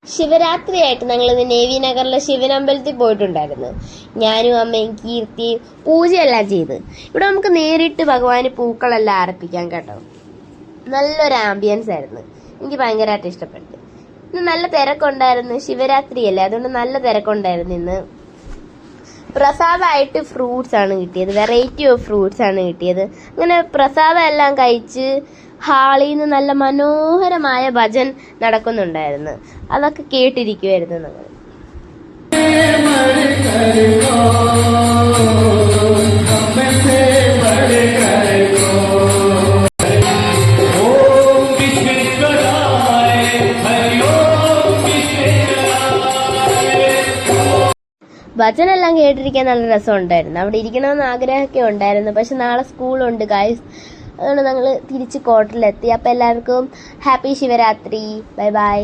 ശിവരാത്രിയായിട്ട് ഞങ്ങളിന്ന് നേവി നഗറിലെ ശിവനമ്പലത്തിൽ പോയിട്ടുണ്ടായിരുന്നു. ഞാനും അമ്മയും കീർത്തിയും പൂജയെല്ലാം ചെയ്ത്. ഇവിടെ നമുക്ക് നേരിട്ട് ഭഗവാന് പൂക്കളെല്ലാം അർപ്പിക്കാം കേട്ടോ. നല്ലൊരു ആംബിയൻസ് ആയിരുന്നു, എനിക്ക് ഭയങ്കരമായിട്ട് ഇഷ്ടപ്പെട്ടു. ഇന്ന് നല്ല തിരക്കുണ്ടായിരുന്നു, ശിവരാത്രിയല്ലേ, അതുകൊണ്ട് നല്ല തിരക്കുണ്ടായിരുന്നു. ഇന്ന് പ്രസാദമായിട്ട് ഫ്രൂട്ട്സ് ആണ് കിട്ടിയത്, വെറൈറ്റി ഓഫ് ഫ്രൂട്ട്സ് ആണ് കിട്ടിയത്. അങ്ങനെ പ്രസാദം എല്ലാം കഴിച്ച് ഹാളിൽ നിന്ന് നല്ല മനോഹരമായ ഭജൻ നടക്കുന്നുണ്ടായിരുന്നു. അതൊക്കെ കേട്ടിരിക്കുമായിരുന്നു ഞങ്ങൾ. ഭജനെല്ലാം കേട്ടിരിക്കാൻ നല്ല രസമുണ്ടായിരുന്നു. അവിടെ ഇരിക്കണമെന്ന് ആഗ്രഹമൊക്കെ ഉണ്ടായിരുന്നു, പക്ഷെ നാളെ സ്കൂളുണ്ട് ഗൈസ്. അതുകൊണ്ട് ഞങ്ങൾ തിരിച്ച് ക്വാർട്ടറിലെത്തി. അപ്പോൾ എല്ലാവർക്കും ഹാപ്പി ശിവരാത്രി, ബൈ ബൈ.